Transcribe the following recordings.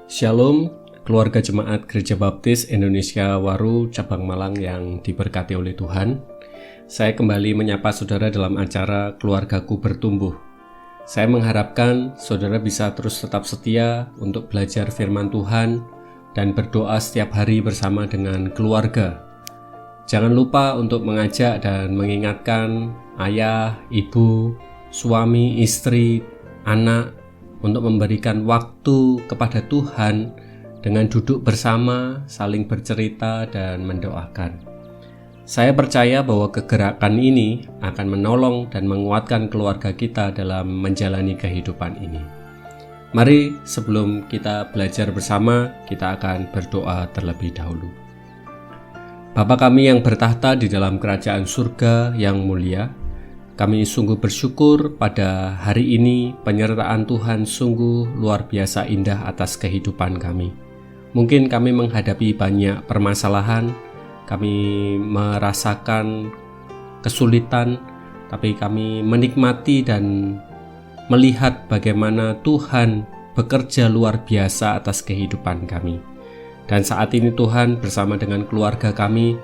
Shalom, keluarga jemaat Gereja Baptis Indonesia Waru Cabang Malang yang diberkati oleh Tuhan. Saya kembali menyapa saudara dalam acara Keluargaku Bertumbuh. Saya mengharapkan saudara bisa terus tetap setia untuk belajar firman Tuhan dan berdoa setiap hari bersama dengan keluarga. Jangan lupa untuk mengajak dan mengingatkan ayah, ibu, suami, istri, anak untuk memberikan waktu kepada Tuhan dengan duduk bersama, saling bercerita dan mendoakan. Saya percaya bahwa kegerakan ini akan menolong dan menguatkan keluarga kita dalam menjalani kehidupan ini. Mari sebelum kita belajar bersama, kita akan berdoa terlebih dahulu. Bapa kami yang bertahta di dalam kerajaan surga yang mulia, kami sungguh bersyukur pada hari ini penyertaan Tuhan sungguh luar biasa indah atas kehidupan kami. Mungkin kami menghadapi banyak permasalahan, kami merasakan kesulitan, tapi kami menikmati dan melihat bagaimana Tuhan bekerja luar biasa atas kehidupan kami. Dan saat ini Tuhan bersama dengan keluarga kami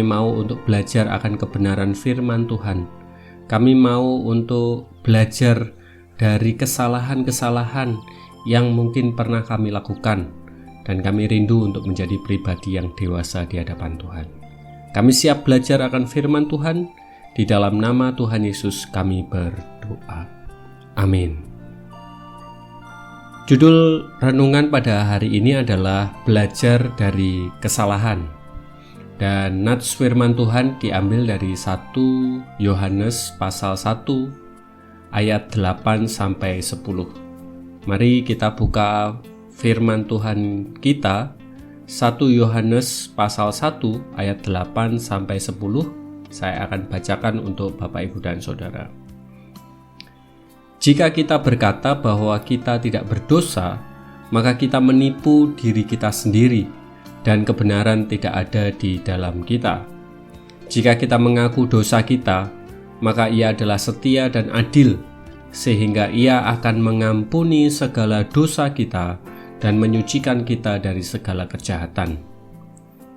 mau untuk belajar akan kebenaran firman Tuhan. Kami mau untuk belajar dari kesalahan-kesalahan yang mungkin pernah kami lakukan, dan kami rindu untuk menjadi pribadi yang dewasa di hadapan Tuhan. Kami siap belajar akan firman Tuhan. Di dalam nama Tuhan Yesus kami berdoa. Amin. Judul renungan pada hari ini adalah belajar dari kesalahan. Dan nats firman Tuhan diambil dari 1 Yohanes pasal 1 ayat 8-10. Mari kita buka firman Tuhan kita 1 Yohanes pasal 1 ayat 8-10. Saya akan bacakan untuk Bapak, Ibu, dan Saudara. Jika kita berkata bahwa kita tidak berdosa, maka kita menipu diri kita sendiri, dan kebenaran tidak ada di dalam kita. Jika kita mengaku dosa kita, maka Ia adalah setia dan adil, sehingga Ia akan mengampuni segala dosa kita dan menyucikan kita dari segala kejahatan.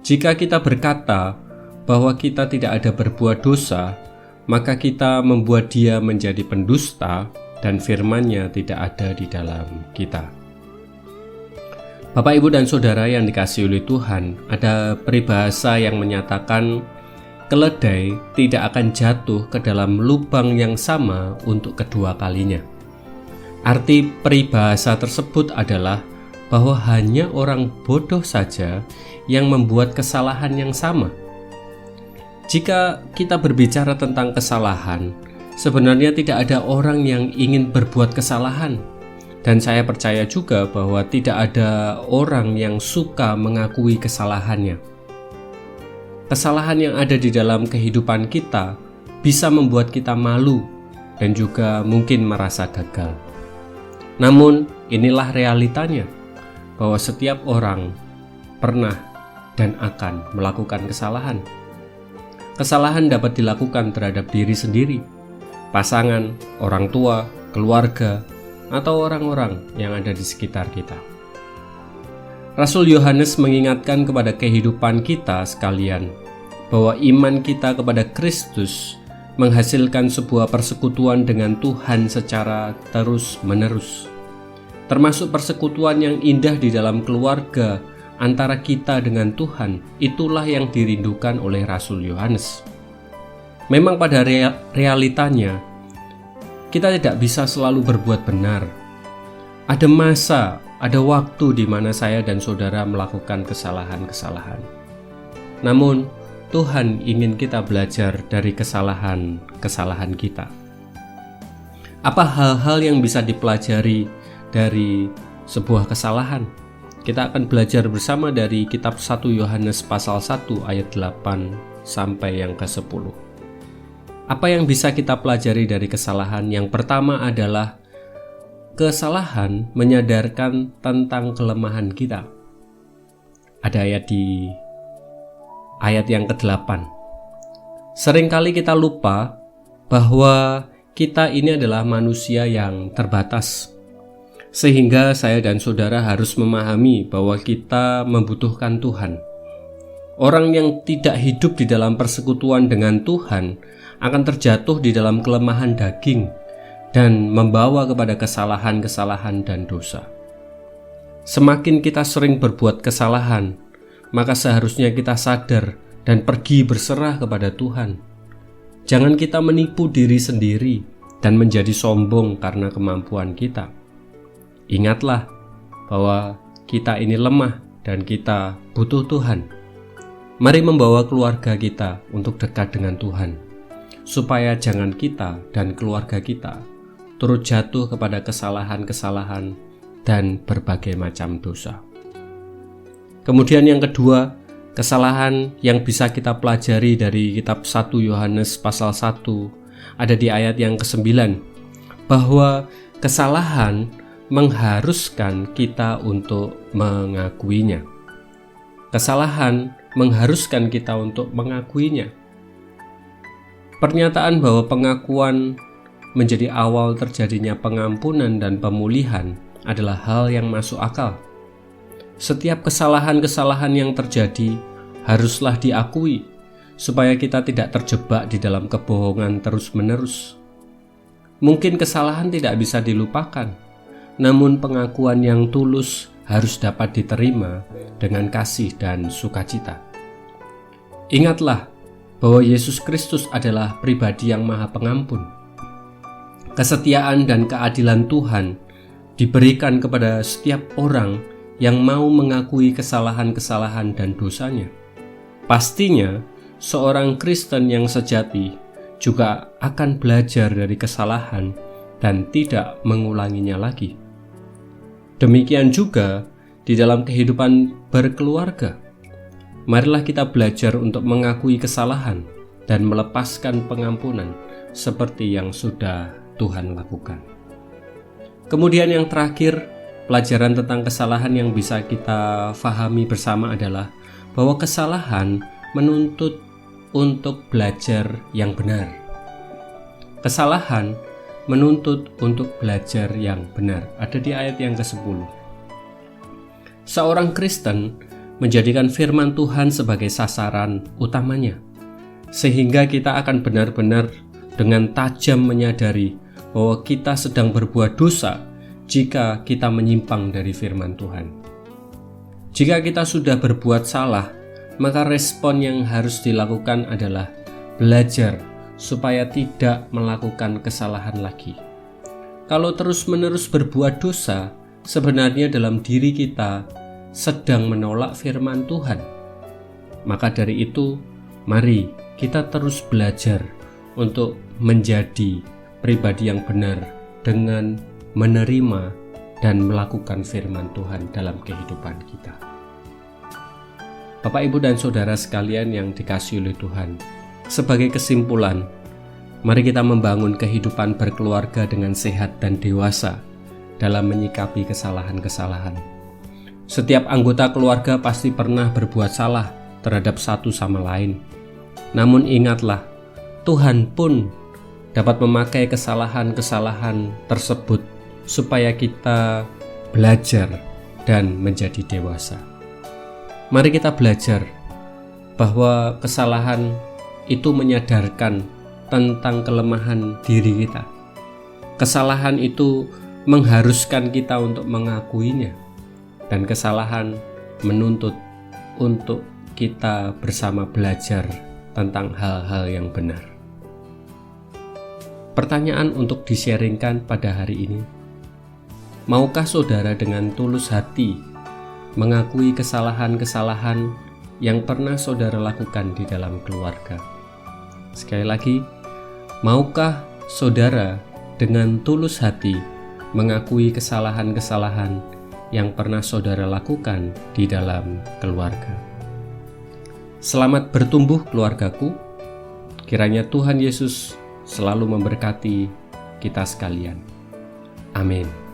Jika kita berkata bahwa kita tidak ada berbuat dosa, maka kita membuat Dia menjadi pendusta dan firman-Nya tidak ada di dalam kita. Bapak, Ibu, dan Saudara yang dikasihi oleh Tuhan, ada peribahasa yang menyatakan keledai tidak akan jatuh ke dalam lubang yang sama untuk kedua kalinya. Arti peribahasa tersebut adalah bahwa hanya orang bodoh saja yang membuat kesalahan yang sama. Jika kita berbicara tentang kesalahan, sebenarnya tidak ada orang yang ingin berbuat kesalahan. Dan saya percaya juga bahwa tidak ada orang yang suka mengakui kesalahannya. Kesalahan yang ada di dalam kehidupan kita bisa membuat kita malu dan juga mungkin merasa gagal. Namun inilah realitanya, bahwa setiap orang pernah dan akan melakukan kesalahan. Kesalahan dapat dilakukan terhadap diri sendiri, pasangan, orang tua, keluarga, atau orang-orang yang ada di sekitar kita. Rasul Yohanes mengingatkan kepada kehidupan kita sekalian bahwa iman kita kepada Kristus menghasilkan sebuah persekutuan dengan Tuhan secara terus-menerus, termasuk persekutuan yang indah di dalam keluarga antara kita dengan Tuhan. Itulah yang dirindukan oleh Rasul Yohanes. Memang pada realitanya kita tidak bisa selalu berbuat benar. Ada masa, ada waktu di mana saya dan saudara melakukan kesalahan-kesalahan. Namun, Tuhan ingin kita belajar dari kesalahan-kesalahan kita. Apa hal-hal yang bisa dipelajari dari sebuah kesalahan? Kita akan belajar bersama dari kitab 1 Yohanes pasal 1 ayat 8 sampai yang ke-10. Apa yang bisa kita pelajari dari kesalahan? Yang pertama adalah kesalahan menyadarkan tentang kelemahan kita. Ada ayat di ayat yang ke-8. Seringkali kita lupa bahwa kita ini adalah manusia yang terbatas. Sehingga saya dan saudara harus memahami bahwa kita membutuhkan Tuhan. Orang yang tidak hidup di dalam persekutuan dengan Tuhan akan terjatuh di dalam kelemahan daging dan membawa kepada kesalahan-kesalahan dan dosa. Semakin kita sering berbuat kesalahan, maka seharusnya kita sadar dan pergi berserah kepada Tuhan. Jangan kita menipu diri sendiri dan menjadi sombong karena kemampuan kita. Ingatlah bahwa kita ini lemah dan kita butuh Tuhan. Mari membawa keluarga kita untuk dekat dengan Tuhan, supaya jangan kita dan keluarga kita turut jatuh kepada kesalahan-kesalahan dan berbagai macam dosa. Kemudian yang kedua, kesalahan yang bisa kita pelajari dari kitab 1 Yohanes pasal 1 ada di ayat yang ke-9, bahwa kesalahan mengharuskan kita untuk mengakuinya. Kesalahan mengharuskan kita untuk mengakuinya. Pernyataan bahwa pengakuan menjadi awal terjadinya pengampunan dan pemulihan adalah hal yang masuk akal. Setiap kesalahan-kesalahan yang terjadi haruslah diakui, supaya kita tidak terjebak di dalam kebohongan terus-menerus. Mungkin kesalahan tidak bisa dilupakan, namun pengakuan yang tulus harus dapat diterima dengan kasih dan sukacita. Ingatlah bahwa Yesus Kristus adalah pribadi yang Maha Pengampun. Kesetiaan dan keadilan Tuhan diberikan kepada setiap orang yang mau mengakui kesalahan-kesalahan dan dosanya. Pastinya, seorang Kristen yang sejati juga akan belajar dari kesalahan dan tidak mengulanginya lagi. Demikian juga di dalam kehidupan berkeluarga. Marilah kita belajar untuk mengakui kesalahan dan melepaskan pengampunan seperti yang sudah Tuhan lakukan. Kemudian yang terakhir, pelajaran tentang kesalahan yang bisa kita fahami bersama adalah bahwa kesalahan menuntut untuk belajar yang benar. Kesalahan menuntut untuk belajar yang benar. Ada di ayat yang ke-10. Seorang Kristen menjadikan firman Tuhan sebagai sasaran utamanya, sehingga kita akan benar-benar dengan tajam menyadari bahwa kita sedang berbuat dosa jika kita menyimpang dari firman Tuhan. Jika kita sudah berbuat salah, maka respon yang harus dilakukan adalah belajar supaya tidak melakukan kesalahan lagi. Kalau terus-menerus berbuat dosa, sebenarnya dalam diri kita sedang menolak firman Tuhan. Maka dari itu, mari kita terus belajar untuk menjadi pribadi yang benar dengan menerima dan melakukan firman Tuhan dalam kehidupan kita. Bapak, Ibu, dan Saudara sekalian yang dikasihi oleh Tuhan, sebagai kesimpulan, mari kita membangun kehidupan berkeluarga dengan sehat dan dewasa dalam menyikapi kesalahan-kesalahan. Setiap anggota keluarga pasti pernah berbuat salah terhadap satu sama lain. Namun ingatlah, Tuhan pun dapat memakai kesalahan-kesalahan tersebut supaya kita belajar dan menjadi dewasa. Mari kita belajar bahwa kesalahan itu menyadarkan tentang kelemahan diri kita. Kesalahan itu mengharuskan kita untuk mengakuinya, dan kesalahan menuntut untuk kita bersama belajar tentang hal-hal yang benar. Pertanyaan untuk di-sharingkan pada hari ini, maukah saudara dengan tulus hati mengakui kesalahan-kesalahan yang pernah saudara lakukan di dalam keluarga? Sekali lagi, maukah saudara dengan tulus hati mengakui kesalahan-kesalahan yang pernah saudara lakukan di dalam keluarga? Selamat bertumbuh keluargaku. Kiranya Tuhan Yesus selalu memberkati kita sekalian. Amin.